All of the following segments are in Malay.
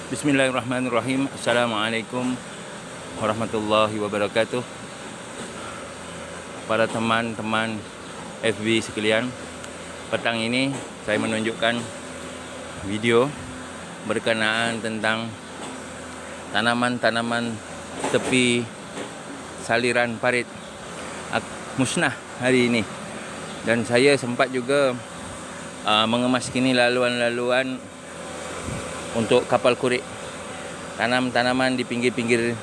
Bismillahirrahmanirrahim. Assalamualaikum warahmatullahi wabarakatuh. Para teman-teman FB sekalian, petang ini saya menunjukkan video berkenaan tentang tanaman-tanaman tepi saliran parit musnah hari ini. Dan saya sempat juga mengemas kini laluan-laluan untuk kapal kurik. Tanam-tanaman di pinggir-pinggir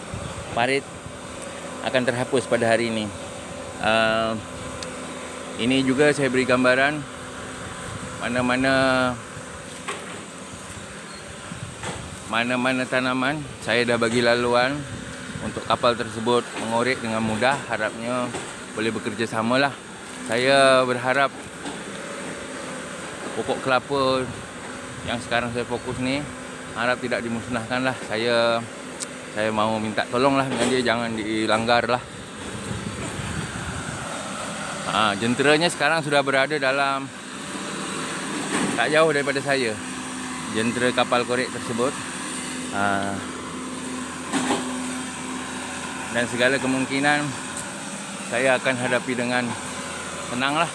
parit akan terhapus pada hari ini. Ini juga saya beri gambaran mana-mana tanaman saya dah bagi laluan untuk kapal tersebut mengorek dengan mudah. Harapnya boleh bekerja samalah. Saya berharap pokok kelapa yang sekarang saya fokus ni harap tidak dimusnahkan lah. Saya mau minta tolong lah dengan dia, jangan dilanggar lah. Jenteranya sekarang sudah berada dalam tak jauh daripada saya, jentera kapal korek tersebut. Dan segala kemungkinan saya akan hadapi dengan tenang lah.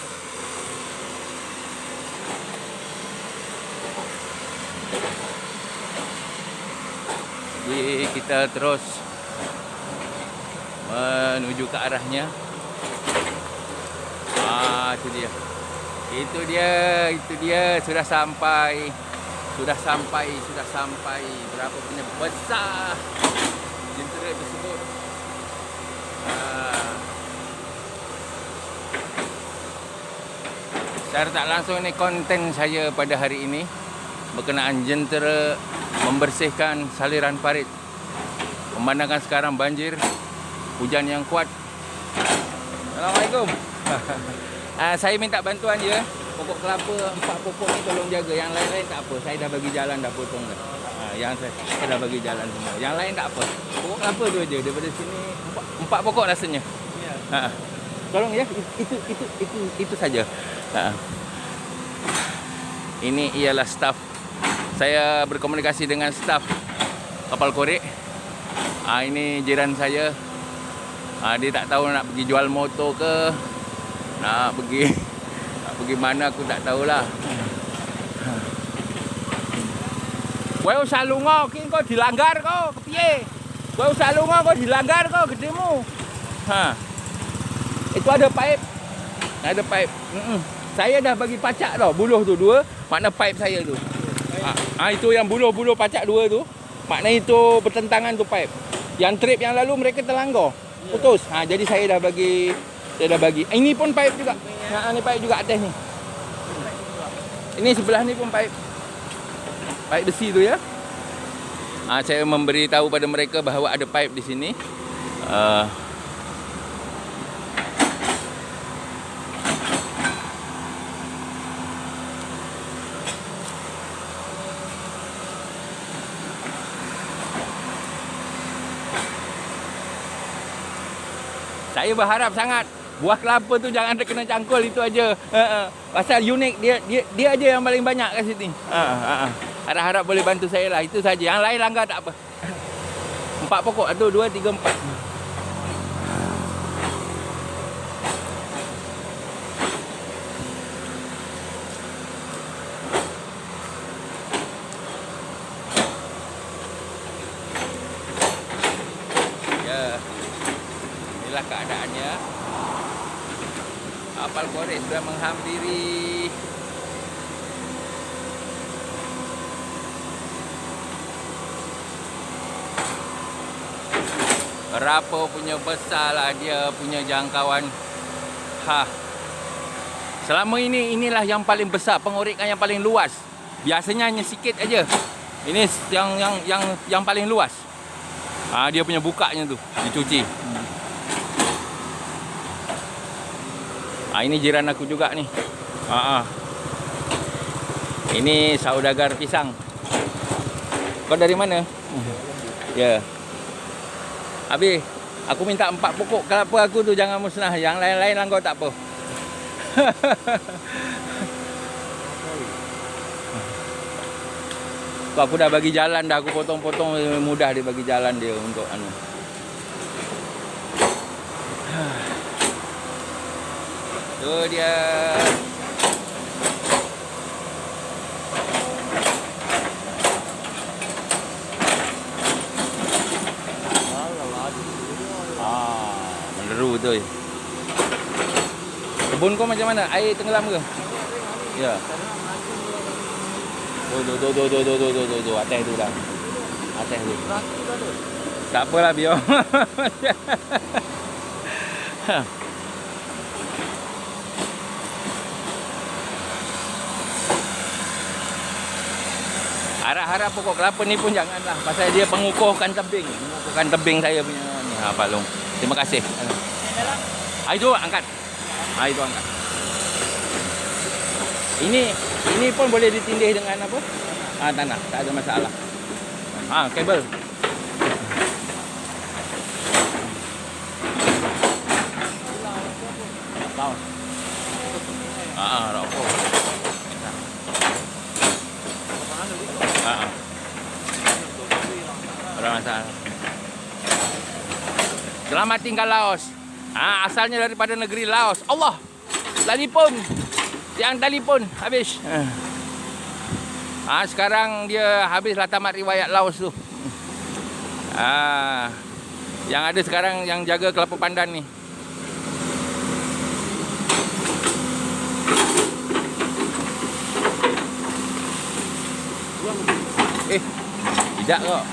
Jadi kita terus menuju ke arahnya. Itu dia sudah sampai. Berapa punya besar jentera tersebut. Secara tak langsung ini konten saya pada hari ini berkenaan jentera membersihkan saliran parit. Pemandangan sekarang banjir, hujan yang kuat. Assalamualaikum. Saya minta bantuan je. Pokok kelapa 4 pokok ni tolong jaga. Yang lain-lain tak apa. Saya dah bagi jalan, dah potong dah. Yang saya dah bagi jalan semua. Yang lain tak apa. Pokok kelapa tu aja. Daripada sini 4 pokok rasanya. Ya. Tolong ya. Itu saja. Ini ialah staf. Saya berkomunikasi dengan staf kapal korek. Ini jiran saya. Dia tak tahu nak pergi jual motor ke, nak pergi mana aku tak tahulah. Kowe usah lunga ki kok dilanggar kok, kepiye? Kowe usah lunga kok dilanggar kok gedemu. Itu ada pipe. Ada pipe. Saya dah bagi pacak tau, buluh tu 2, makna pipe saya tu. Itu yang buluh pacak 2 tu, makna itu bertentangan tu pipe. Yang trip yang lalu mereka terlanggar, putus. Jadi saya dah bagi. Ini pun pipe juga. Ini pipe juga atas ni. Ini sebelah ni pun pipe besi tu ya. Saya memberi tahu pada mereka bahawa ada pipe di sini. Saya berharap sangat buah kelapa tu jangan terkena cangkul, itu aja. Pasal unik dia aja yang paling banyak kat sini. Harap-harap boleh bantu saya lah, itu saja. Yang lain langgar tak apa. 4 pokok tu, 2, 3, 4. Inilah keadaannya. Kapal korek sudah menghampiri. Berapa punya besar lah dia punya jangkauan. Selama ini inilah yang paling besar, pengorekan yang paling luas. Biasanya hanya sikit aja. Ini yang paling luas. Dia punya bukanya tu dicuci. Ini jiran aku juga ni. Ini saudagar pisang. Kau dari mana? Ya. Habis aku minta 4 pokok kelapa aku tu jangan musnah. Yang lain-lain lah kau tak apa. Tu aku dah bagi jalan dah, aku potong-potong mudah dia bagi jalan dia untuk anu. Tu dia. Meneru betul. Kebun kau macam mana? Air tenggelam ke? Ya. Tu. Atas tu dah. Atas tu. Tak apalah biar. Harap-harap pokok kelapa ni pun janganlah. Pasal dia mengukuhkan tebing. Mengukuhkan tebing saya punya ni. Ha, Pak Long. Terima kasih. Itu angkat. Itu angkat. Ini pun boleh ditindih dengan apa? Tanah. Tak ada masalah. Kabel. Rokok. Orang masalah. Selamat tinggal Laos. Asalnya daripada negeri Laos. Allah. Telefon. Yang telefon habis. Sekarang dia habislah tamat riwayat Laos tu. Yang ada sekarang yang jaga kelapa pandan ni. Tidak kok.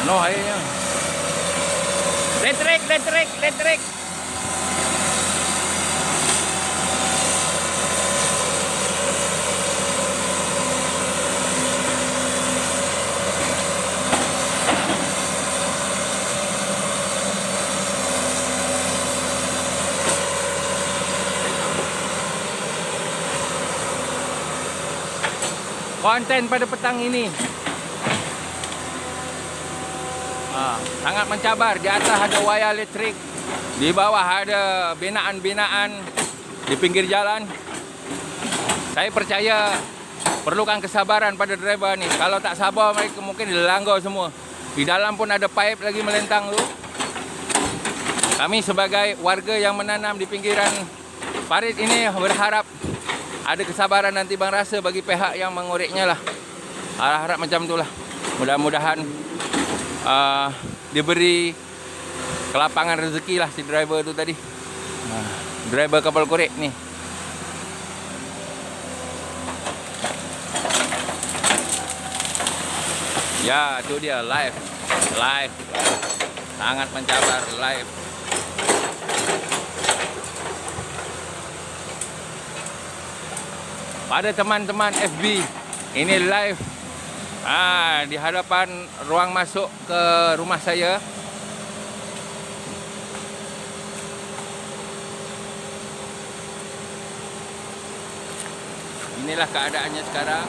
Penuh airnya. Letrik. Konten pada petang ini sangat mencabar. Di atas ada wayar elektrik, di bawah ada binaan-binaan di pinggir jalan. Saya percaya perlukan kesabaran pada driver ni. Kalau tak sabar mereka mungkin dilanggar semua. Di dalam pun ada pipe lagi melentang tu. Kami sebagai warga yang menanam di pinggiran parit ini berharap ada kesabaran dan timbang rasa bagi pihak yang mengureknya lah. Harap macam itulah. Mudah-mudahan diberi kelapangan rezeki lah si driver tu tadi. Driver kapal korek ni. Ya, tu dia live. Sangat mencabar live. Pada teman-teman FB, ini live di hadapan ruang masuk ke rumah saya. Inilah keadaannya sekarang.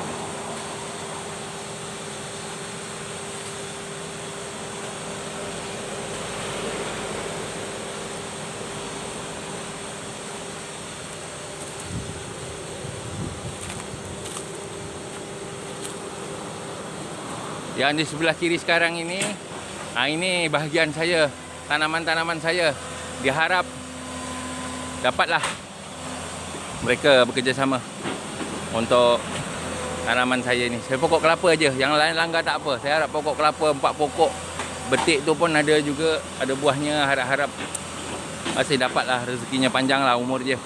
Yang di sebelah kiri sekarang ini, ini bahagian saya, tanaman-tanaman saya. Diharap dapatlah mereka bekerjasama untuk tanaman saya ni. Saya pokok kelapa aja, yang lain langgar tak apa. Saya harap pokok kelapa 4 pokok betik tu pun ada juga, ada buahnya. Harap-harap masih dapatlah rezekinya panjang lah umur dia.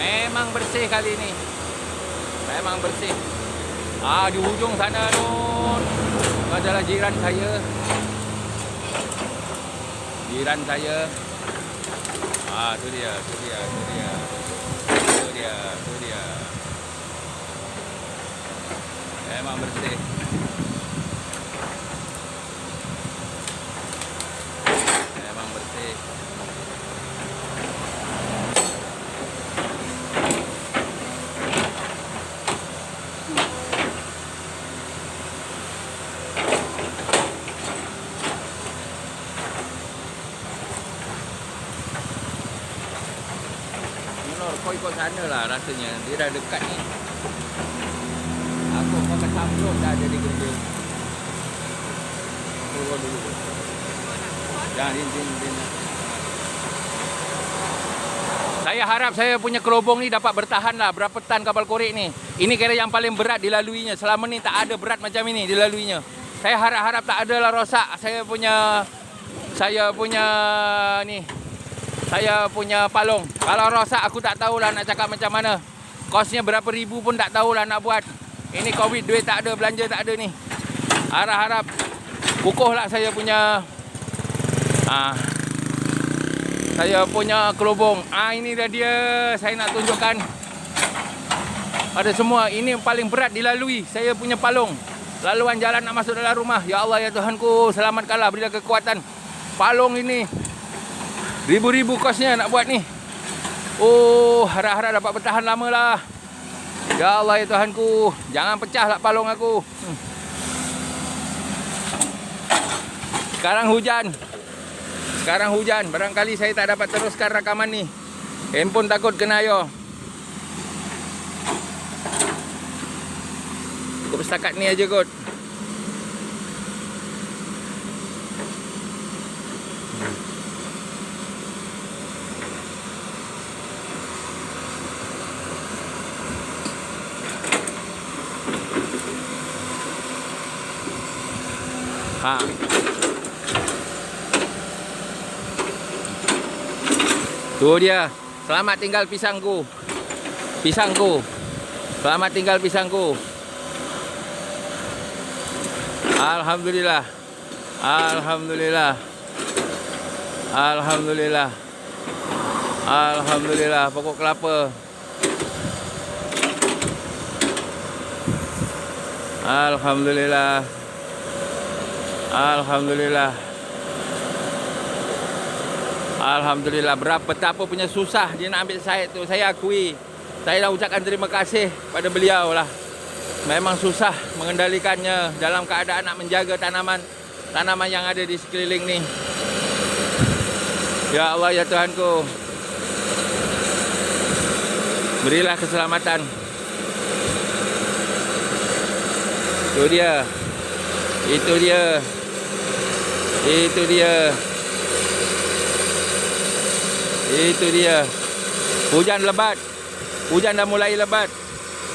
Memang bersih kali ini. Memang bersih. Di hujung sana nun adalah jiran saya. Jiran saya. Tu dia. Memang bersih. Memang bersih. Kau ikut sana lah rasanya. Dia dah dekat ni. Aku pakai samplok dah jadi kerja. Turun dulu. Jangan din. Saya harap saya punya kerobong ni dapat bertahan lah. Berapa tan kapal korek ni. Ini kira yang paling berat dilaluinya. Selama ni tak ada berat macam ini dilaluinya. Saya harap-harap tak ada lah rosak. Saya punya palung. Kalau rosak aku tak tahulah nak cakap macam mana. Kosnya berapa ribu pun tak tahulah nak buat. Ini Covid, duit tak ada, belanja tak ada ni. Harap-harap kukuhlah saya punya kerobong. Ini dia saya nak tunjukkan pada semua. Ini paling berat dilalui. Saya punya palung. Laluan jalan nak masuk dalam rumah. Ya Allah ya Tuhanku, selamatkanlah, berilah kekuatan. Palung ini ribu-ribu kosnya nak buat ni. Harap-harap dapat bertahan lama lah. Ya Allah ya Tuhanku, jangan pecahlah palung aku. Sekarang hujan. Barangkali saya tak dapat teruskan rakaman ni. Handphone takut kena air. Cukup setakat ni aja kot. Tu dia. Selamat tinggal pisangku. Selamat tinggal pisangku. Alhamdulillah. Pokok kelapa. Alhamdulillah. Betapa punya susah dia nak ambil site tu. Saya akui. Saya nak ucapkan terima kasih pada beliau lah. Memang susah mengendalikannya dalam keadaan nak menjaga tanaman yang ada di sekeliling ni. Ya Allah ya Tuhanku, berilah keselamatan. Itu dia. Hujan dah mulai lebat.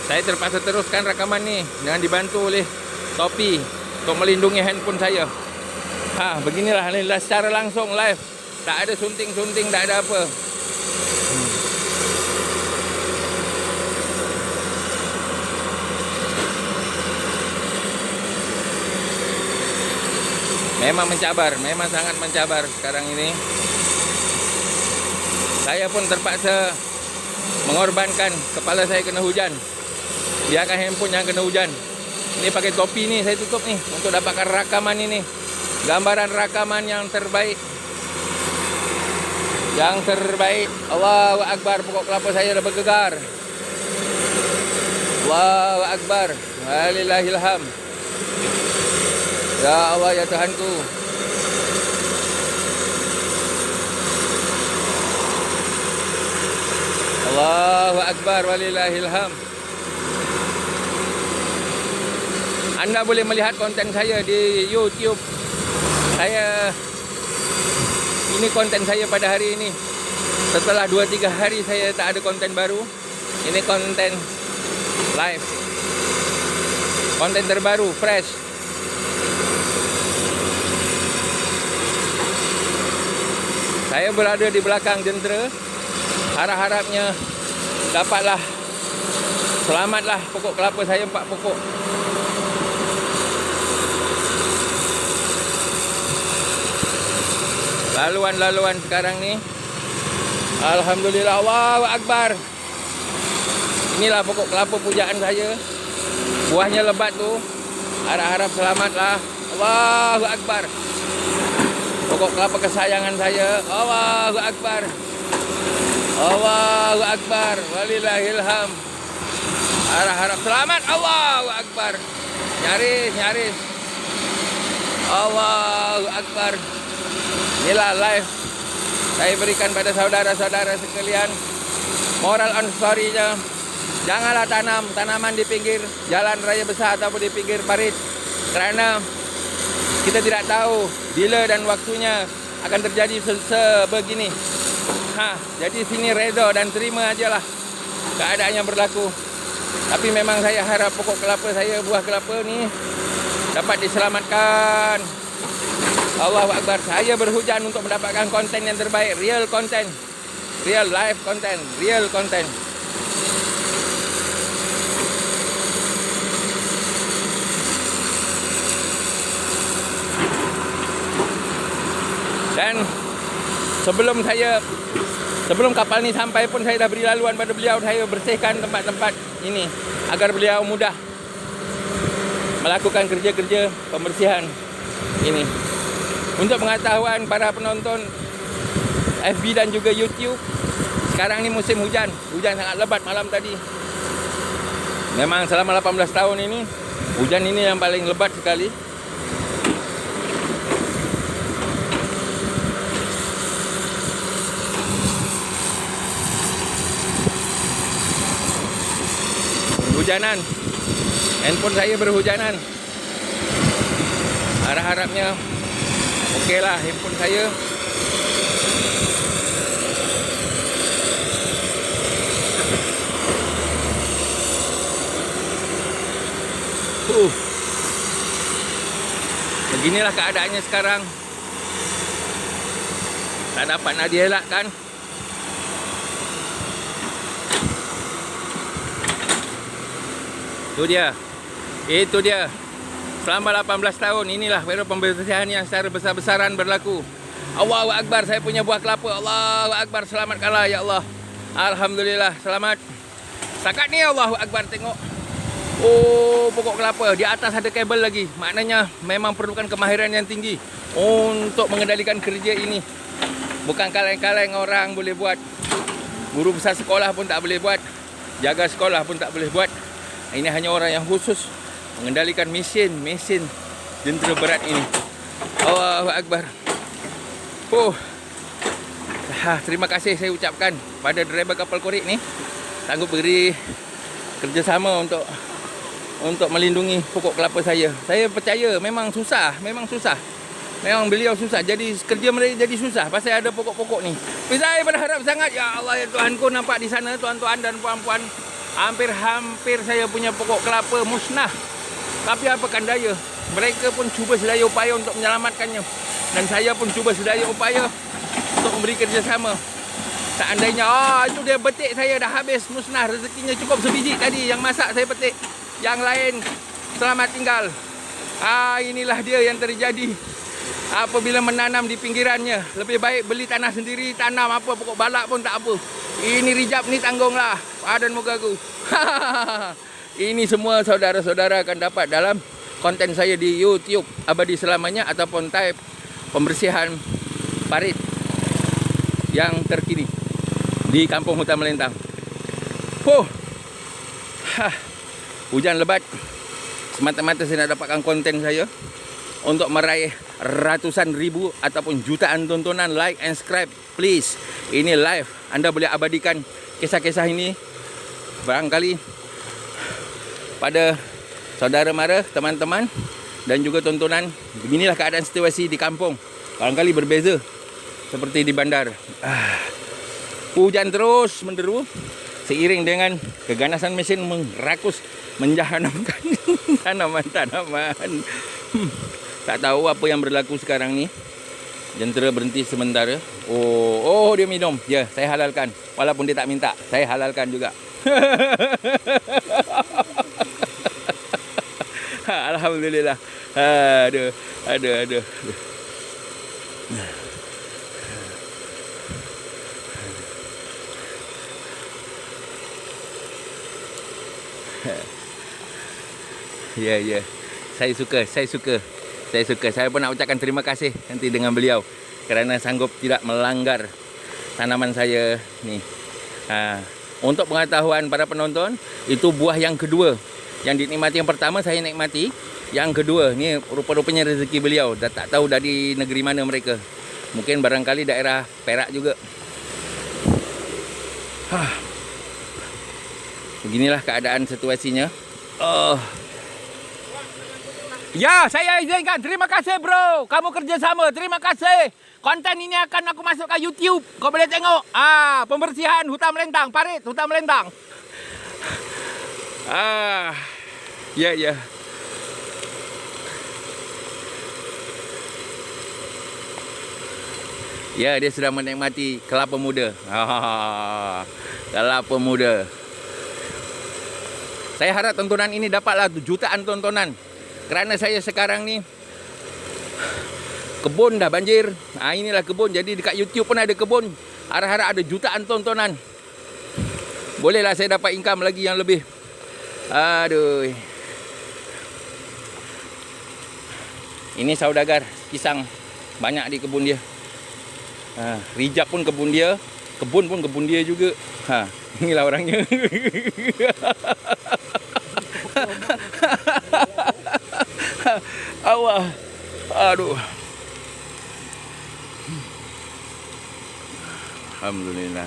Saya terpaksa teruskan rakaman ni dengan dibantu oleh topi untuk melindungi handphone saya. Beginilah secara langsung live. Tak ada sunting-sunting, tak ada apa. Memang sangat mencabar sekarang ini. Saya pun terpaksa mengorbankan kepala saya kena hujan. Biarkan handphone yang kena hujan. Ini pakai topi ni saya tutup ni untuk dapatkan rakaman ini. Gambaran rakaman yang terbaik. Allahu Akbar, pokok kelapa saya dah bergegar. Allahu Akbar. Walillahilham. Ya Allah ya Tuhanku. Allahu Akbar walillahilham. Anda boleh melihat konten saya di YouTube. Ini konten saya pada hari ini. Setelah 2-3 hari saya tak ada konten baru. Ini konten live. Konten terbaru, fresh. Saya berada di belakang jentera. Harap-harapnya dapatlah Selamatlah pokok kelapa saya 4 pokok. Laluan sekarang ni. Alhamdulillah, Allahu Akbar. Inilah pokok kelapa pujaan saya. Buahnya lebat tu. Harap-harap selamatlah. Allahu Akbar. Pokok kelapa kesayangan saya. Allahu Akbar. Allahu Akbar. Walillahilham. Harap-harap selamat. Allahu Akbar. Nyaris. Allahu Akbar. Inilah live saya berikan pada saudara-saudara sekalian. Moral on story-nya, janganlah tanam tanaman di pinggir jalan raya besar ataupun di pinggir parit, kerana kita tidak tahu bila dan waktunya akan terjadi sebegini. Jadi sini reda dan terima ajalah keadaan yang berlaku. Tapi memang saya harap pokok kelapa saya, buah kelapa ni dapat diselamatkan. Allahu Akbar. Saya berhujan untuk mendapatkan konten yang terbaik, real content, real live content, real content. Dan sebelum kapal ni sampai pun saya dah beri laluan pada beliau. Saya bersihkan tempat-tempat ini agar beliau mudah melakukan kerja-kerja pembersihan ini. Untuk pengetahuan para penonton FB dan juga YouTube, sekarang ni musim hujan. Hujan sangat lebat malam tadi. Memang selama 18 tahun ini, hujan ini yang paling lebat sekali. Hujanan. Handphone saya berhujanan. Harap-harapnya okey lah handphone saya. Beginilah keadaannya sekarang. Tak dapat nak dielakkan. Itu dia. Selama 18 tahun inilah pembersihan yang secara besar-besaran berlaku. Allahu Akbar, saya punya buah kelapa. Allahu Akbar, selamatkanlah ya Allah. Alhamdulillah, selamat. Setakat ni Allahu Akbar, tengok. Oh, pokok kelapa. Di atas ada kabel lagi. Maknanya memang perlukan kemahiran yang tinggi untuk mengendalikan kerja ini. Bukan kaleng-kaleng orang boleh buat. Guru besar sekolah pun tak boleh buat. Jaga sekolah pun tak boleh buat. Ini hanya orang yang khusus mengendalikan mesin jentera berat ini. Allahu Akbar. Terima kasih saya ucapkan pada driver kapal korek ni, sanggup beri kerjasama untuk melindungi pokok kelapa saya. Saya percaya memang susah. Memang beliau susah. Jadi kerja mereka jadi susah pasal ada pokok-pokok ni. Tapi saya berharap sangat, ya Allah ya Tuhanku, nampak di sana tuan-tuan dan puan-puan, hampir saya punya pokok kelapa musnah. Tapi apakan daya, mereka pun cuba sedaya upaya untuk menyelamatkannya. Dan saya pun cuba sedaya upaya untuk memberi kerjasama. Seandainya, itu dia betik saya dah habis, musnah. Rezekinya cukup sebiji tadi yang masak saya petik. Yang lain, selamat tinggal. Inilah dia yang terjadi apabila menanam di pinggirannya. Lebih baik beli tanah sendiri, tanam apa, pokok balak pun tak apa. Ini rijab ni tanggunglah, padan mukaku. Ini semua saudara-saudara akan dapat dalam konten saya di YouTube abadi selamanya ataupun type pembersihan parit yang terkini di Kampung Hutan Melintang. Hujan lebat. Semata-mata saya nak dapatkan konten saya untuk meraih ratusan ribu ataupun jutaan tontonan, like and subscribe. Please, ini live. Anda boleh abadikan kisah-kisah ini barangkali pada saudara mara, teman-teman dan juga tontonan. Beginilah keadaan situasi di kampung. Barangkali berbeza seperti di bandar. Hujan terus menderu seiring dengan keganasan mesin merakus, menjahanamkan tanaman-tanaman. Tak tahu apa yang berlaku sekarang ni. Jentera berhenti sementara. Oh, dia minum. Ya, saya halalkan. Walaupun dia tak minta, saya halalkan juga. Alhamdulillah. Aduh, aduh, aduh. Ya, ya. Saya suka. Saya pun nak ucapkan terima kasih nanti dengan beliau kerana sanggup tidak melanggar tanaman saya ni. Untuk pengetahuan para penonton, itu buah yang kedua. Yang dinikmati yang pertama saya nikmati, yang kedua ni rupa-rupanya rezeki beliau. Dah tak tahu dari negeri mana mereka. Mungkin barangkali daerah Perak juga. Beginilah keadaan situasinya. Ya, saya izinkan. Terima kasih bro. Kamu kerjasama. Terima kasih. Konten ini akan aku masukkan YouTube. Kau boleh tengok. Pembersihan hutan melintang. Parit hutan melintang. Ya, ya. Ya, dia sudah menikmati kelapa muda. Kelapa muda. Saya harap tontonan ini dapatlah jutaan tontonan. Kerana saya sekarang ni kebun dah banjir. Inilah kebun. Jadi dekat YouTube pun ada kebun. Harap-harap ada jutaan tontonan. Bolehlah saya dapat income lagi yang lebih. Aduh. Ini saudagar pisang. Banyak di kebun dia. Rijab pun kebun dia. Kebun pun kebun dia juga. Inilah orangnya. Allah. Aduh. Alhamdulillah.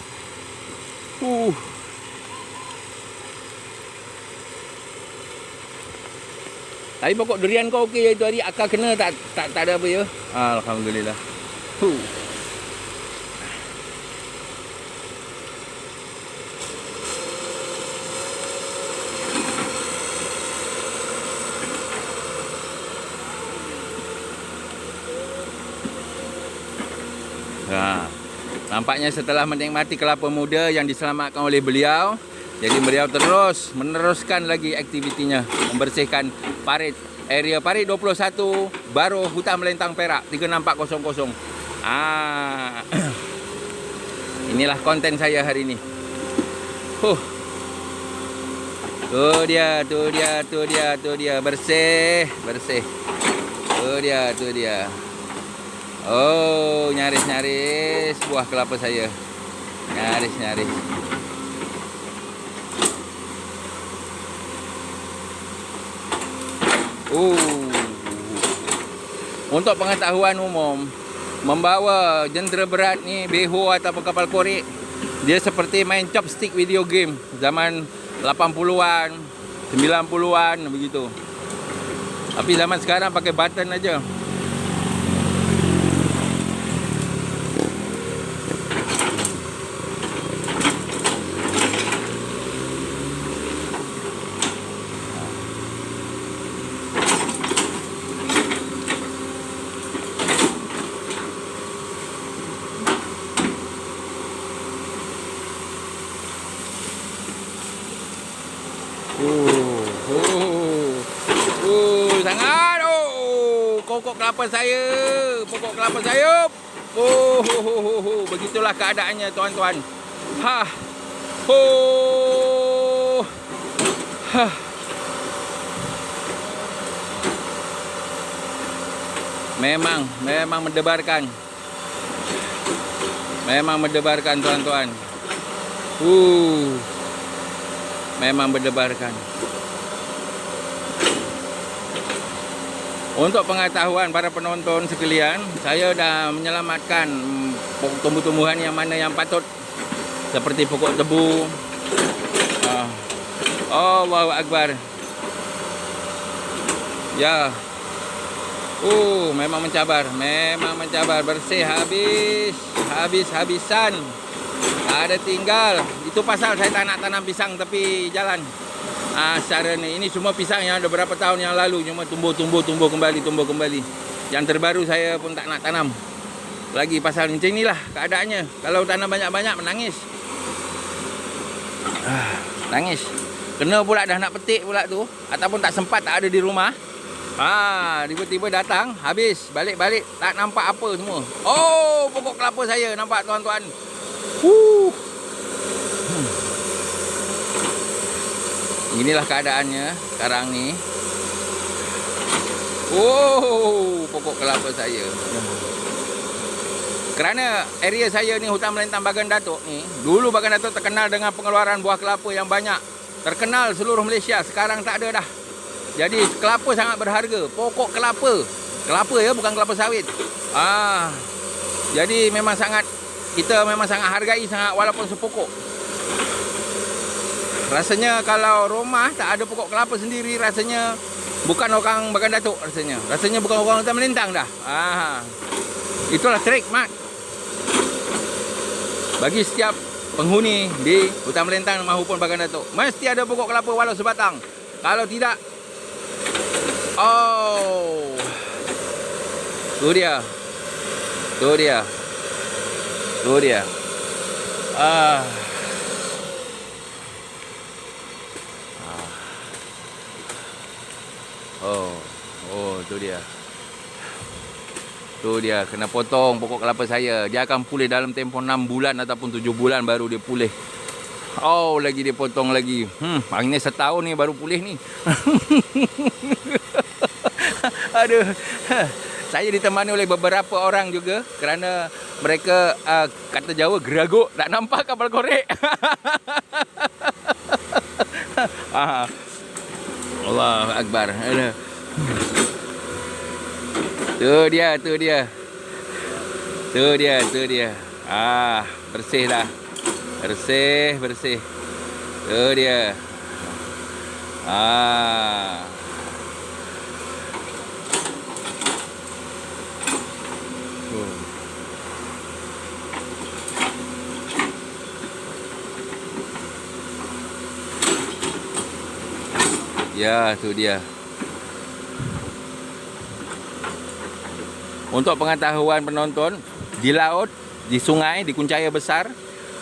Tapi pokok durian kau okey itu hari akar kena tak ada apa ya. Alhamdulillah. Nampaknya setelah menikmati kelapa muda yang diselamatkan oleh beliau, jadi beliau terus meneruskan lagi aktivitinya membersihkan parit, area parit 21 Baro Hutan Melintang Perak 36400. Inilah konten saya hari ini. Tuh dia bersih. Tuh dia. Oh, nyaris buah kelapa saya. Nyaris. Untuk pengetahuan umum, membawa jentera berat ni, beho ataupun kapal korek, dia seperti main chopstick video game zaman 80-an, 90-an begitu. Tapi zaman sekarang pakai button aja. Sangat. Pokok kelapa saya. Begitulah keadaannya tuan-tuan. Memang mendebarkan. Tuan-tuan. Memang mendebarkan. Untuk pengetahuan para penonton sekalian, saya dah menyelamatkan tumbuh-tumbuhan yang mana yang patut, seperti pokok tebu. Allahu Akbar. Ya. Memang mencabar, bersih habis-habisan. Ada tinggal. Itu pasal saya tak nak tanam pisang tepi jalan. Secara ni, ini semua pisang yang ada berapa tahun yang lalu, cuma tumbuh kembali. Yang terbaru saya pun tak nak tanam lagi pasal macam inilah keadaannya. Kalau tanam banyak-banyak menangis. Nangis. Kena pula dah nak petik pula tu. Ataupun tak sempat, tak ada di rumah. Tiba-tiba datang, habis. Balik-balik, tak nampak apa semua. Oh, pokok kelapa saya nampak tuan-tuan. Inilah keadaannya sekarang ni. Oh, pokok kelapa saya. Kerana area saya ni hutan melintang Bagan Datuk ni, dulu Bagan Datuk terkenal dengan pengeluaran buah kelapa yang banyak. Terkenal seluruh Malaysia, sekarang tak ada dah. Jadi kelapa sangat berharga. Pokok kelapa. Kelapa ya, bukan kelapa sawit. Jadi memang sangat, kita memang sangat hargai sangat walaupun sepokok. Rasanya kalau rumah tak ada pokok kelapa sendiri, rasanya bukan orang Bagan Datuk rasanya. Rasanya bukan orang hutan melintang dah. Itulah trik, Mat. Bagi setiap penghuni di hutan melintang maupun Bagan Datuk, mesti ada pokok kelapa walau sebatang. Kalau tidak, tu dia. Tu dia, kena potong pokok kelapa saya. Dia akan pulih dalam tempoh 6 bulan ataupun 7 bulan baru dia pulih. Lagi dia potong lagi. Ini setahun ni baru pulih ni. Aduh. Saya ditemani oleh beberapa orang juga kerana mereka kata Jawa geraguk, tak nampak kapal korek. Allahu Akbar. Tu dia. Bersih dah. Bersih. Tu dia. Ya, tu dia. Untuk pengetahuan penonton, di laut, di sungai, di Kuncaya Besar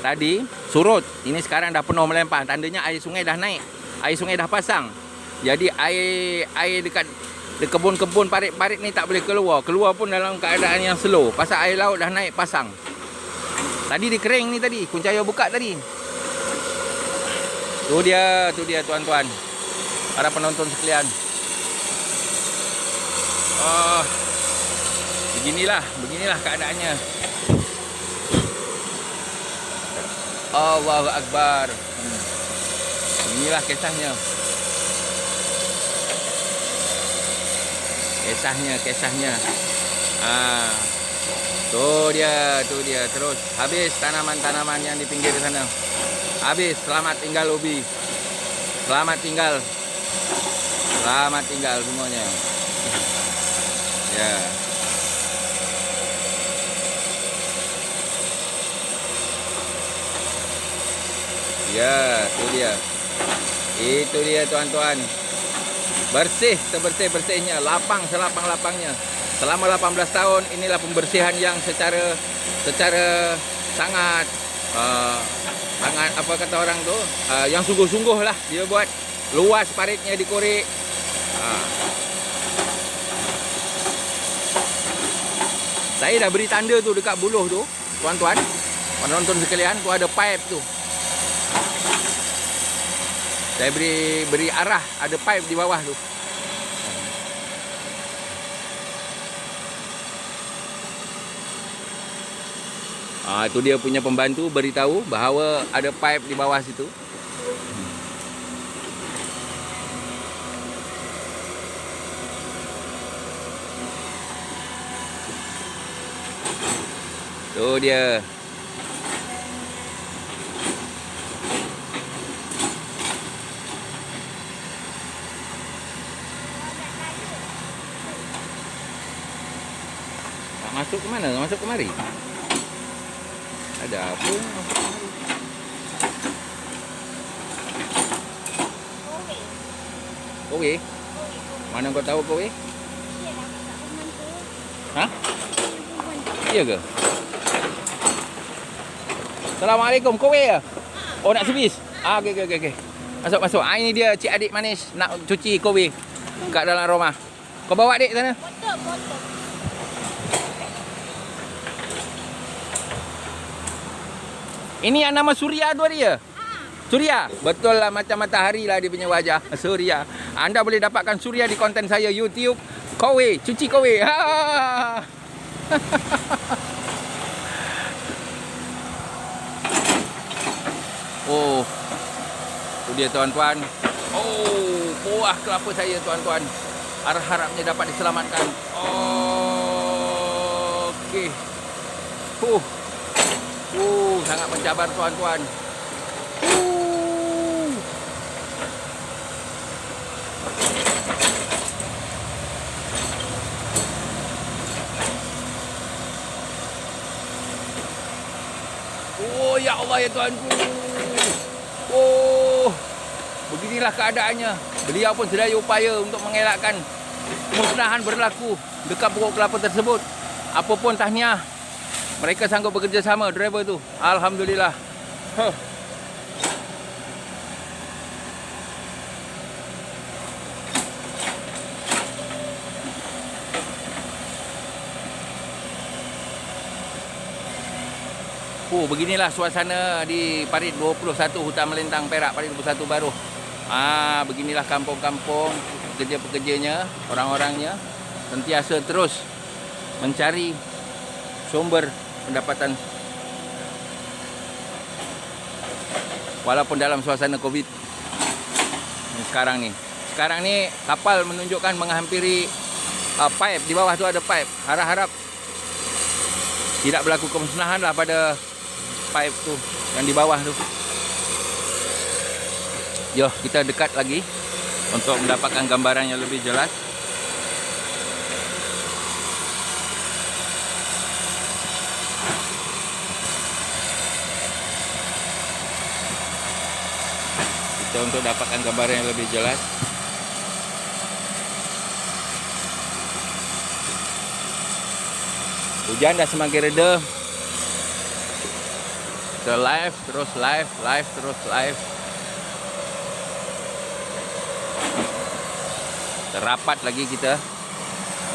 tadi surut. Ini sekarang dah penuh melempah. Tandanya air sungai dah naik. Air sungai dah pasang. Jadi air dekat kebun-kebun parit-parit ni tak boleh keluar. Keluar pun dalam keadaan yang slow. Pasal air laut dah naik pasang. Tadi di kering ni tadi, Kuncaya buka tadi. Tu dia tuan-tuan. Para penonton sekalian. Beginilah keadaannya. Allahu Akbar. Inilah kisahnya. Kisahnya. Tu dia. Terus habis tanaman-tanaman yang di pinggir sana. Habis. Selamat tinggal ubi. Selamat tinggal semuanya. Ya. Ya, tu dia. Itu dia tuan-tuan. Bersih sebersih-bersihnya, lapang selapang-lapangnya. Selama 18 tahun inilah pembersihan yang secara sangat apa kata orang tu, yang sungguh-sungguh lah dia buat. Luas paritnya dikorek. Saya dah beri tanda tu dekat buluh tu, tuan-tuan, penonton sekalian, tu ada pipe tu. Saya beri arah, ada pipe di bawah tu. Itu dia punya pembantu beritahu bahawa ada pipe di bawah situ. Tu dia. Masuk ke mana? Masuk ke mari. Ada apa? Kowe. Mana kau tahu kowe? Hah? Iya ke? Assalamualaikum, kowe ya? Oh, nak servis? Okey. Masuk, masuk. Ah, ini dia cik adik manis nak cuci kowe kat dalam rumah. Kau bawa adik sana. Potong. Ini yang nama Surya tu dia. Surya. Betul lah, macam matahari lah dia punya wajah. Surya. Anda boleh dapatkan Surya di konten saya YouTube. Kowe, cuci kowe. Ha. Oh. Tu dia tuan-tuan. Oh, buah kelapa saya tuan-tuan. Harapnya dapat diselamatkan. Okey. Sangat mencabar tuan-tuan. Oh, ya Allah ya Tuhanku. Oh, beginilah keadaannya. Beliau pun sedaya upaya untuk mengelakkan kemusnahan berlaku dekat pokok kelapa tersebut. Apapun tahniah, mereka sanggup bekerjasama, driver tu. Alhamdulillah. Beginilah suasana di Parit 21 Hutan Melintang Perak, Parit 21 baru. Beginilah kampung-kampung, pekerja-pekerjanya, orang-orangnya sentiasa terus mencari sumber pendapatan walaupun dalam suasana Covid sekarang ni. Sekarang ni kapal menunjukkan menghampiri pipe, di bawah tu ada pipe. Harap-harap tidak berlaku kemusnahan lah pada pipe tu yang di bawah tu. Jom kita dekat lagi untuk mendapatkan gambaran yang lebih jelas. Kita untuk dapatkan gambaran yang lebih jelas. Hujan dah semakin reda. Kita live, terus live, terus live. Terapat lagi kita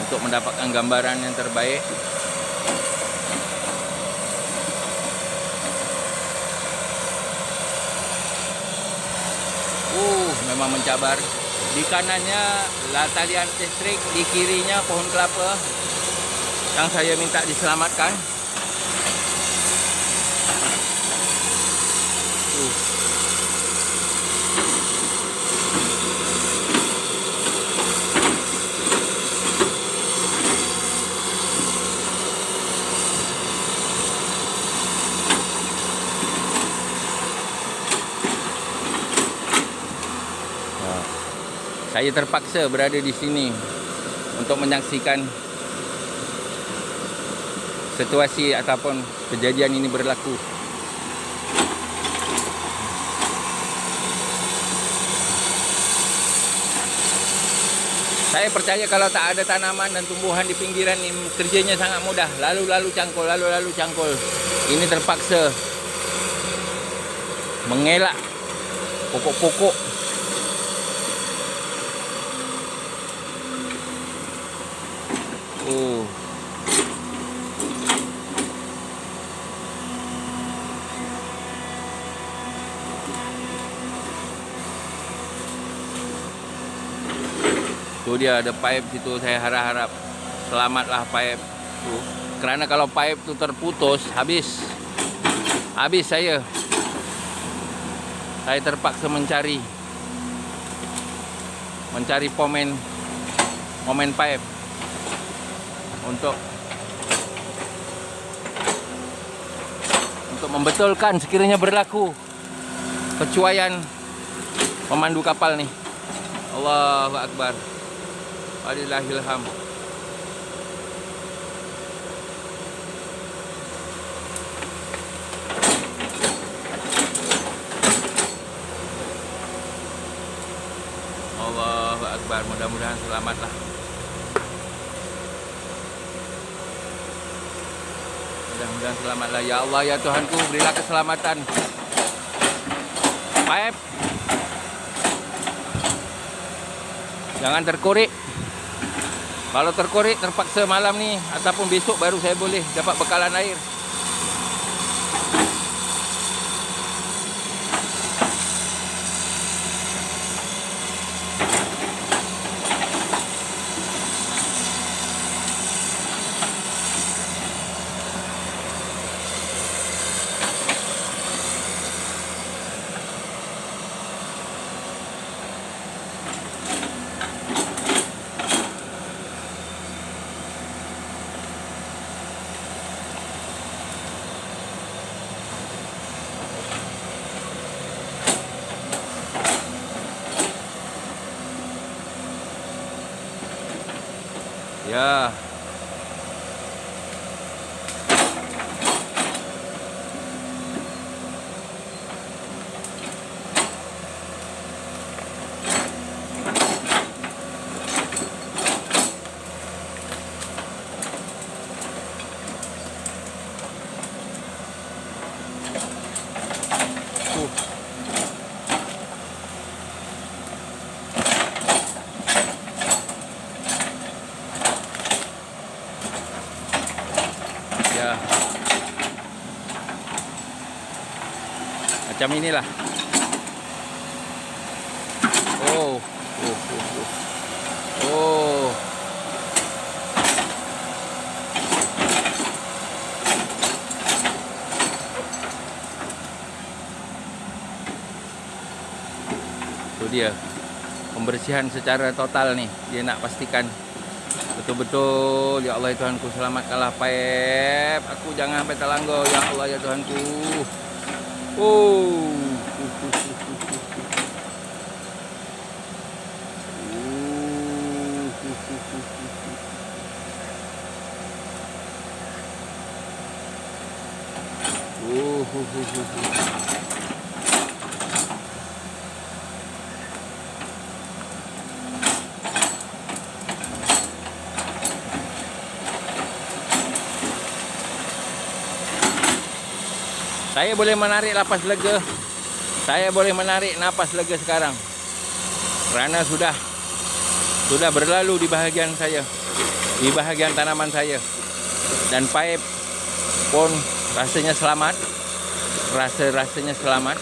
untuk mendapatkan gambaran yang terbaik. Memang mencabar. Di kanannya talian listrik, di kirinya pohon kelapa yang saya minta diselamatkan. Saya terpaksa berada di sini untuk menyaksikan situasi ataupun kejadian ini berlaku. Saya percaya kalau tak ada tanaman dan tumbuhan di pinggiran ini, kerjanya sangat mudah. Lalu cangkul, lalu cangkul. Ini terpaksa mengelak pokok-pokok. Tu dia ada pipe situ. Saya harap selamatlah pipe tu. Kerana kalau pipe tu terputus, habis saya. Saya terpaksa mencari pomen pipe untuk membetulkan sekiranya berlaku kecuaian pemandu kapal ni. Allahu Akbar. Walillahilham. Allahu Akbar. Mudah-mudahan selamatlah. Mudah-mudahan selamatlah. Ya Allah, ya Tuhanku, berilah keselamatan. Pipe Jangan terkorek. Kalau terkorek terpaksa malam ni ataupun besok baru saya boleh dapat bekalan air. Ya. Ya. Macam inilah. Oh. Oh. Itu dia. Pembersihan secara total nih. Dia nak pastikan betul-betul. Ya Allah ya Tuhanku, selamatkanlah Paip. Aku jangan sampai terlanggar. Ya Allah ya Tuhanku. Oh. Saya boleh menarik napas lega. Saya boleh menarik napas lega sekarang. Kerana sudah berlalu di bahagian saya. Di bahagian tanaman saya. Dan Paip pun rasanya selamat. Rasanya selamat.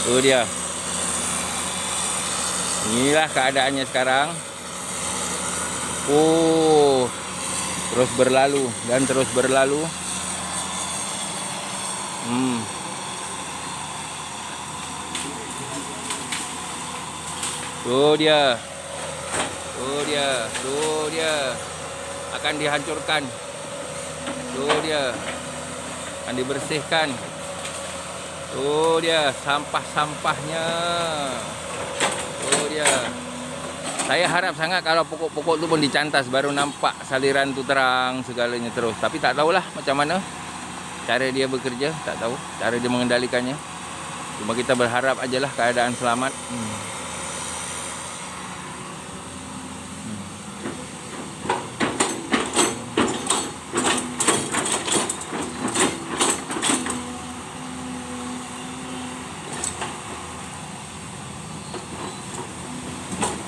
Itu dia. Inilah keadaannya sekarang. Oh, terus berlalu dan terus berlalu. Tuh dia. Akan dihancurkan. Tuh dia. Akan dibersihkan. Tuh dia sampah-sampahnya. Tuh dia. Saya harap sangat kalau pokok-pokok tu pun dicantas baru nampak saliran tu terang segalanya terus. Tapi tak tahulah macam mana cara dia bekerja, tak tahu cara dia mengendalikannya. Cuma kita berharap ajalah keadaan selamat.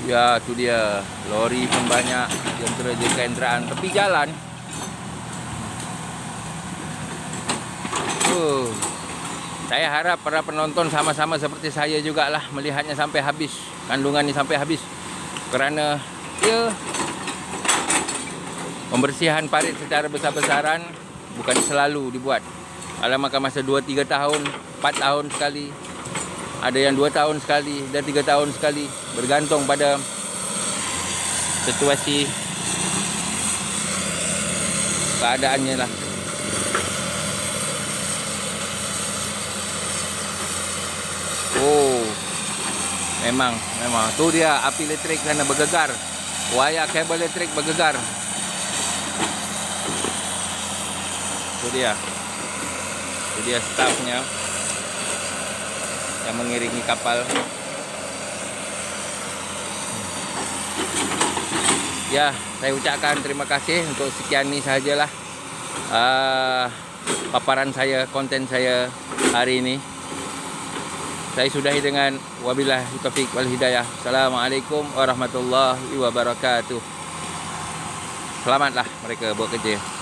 Ya, tu dia. Lori pun banyak, kenderaan tepi jalan. Saya harap para penonton sama-sama seperti saya jugalah melihatnya sampai habis, kandungan ini sampai habis. Kerana ya, pembersihan parit secara besar-besaran bukan selalu dibuat. Ada makan masa 2-3 tahun, 4 tahun sekali. Ada yang 2 tahun sekali dan 3 tahun sekali. Bergantung pada situasi keadaannya lah. Oh, memang tu dia api elektrik kerana bergegar. Wayar kabel elektrik bergegar. Tu dia stafnya yang mengiringi kapal. Ya, saya ucapkan terima kasih untuk sekian ni sahajalah. paparan saya, konten saya hari ini. Saya sudahi dengan wabillahi taufik wal hidayah. Assalamualaikum warahmatullahi wabarakatuh. Selamatlah mereka buat kerja.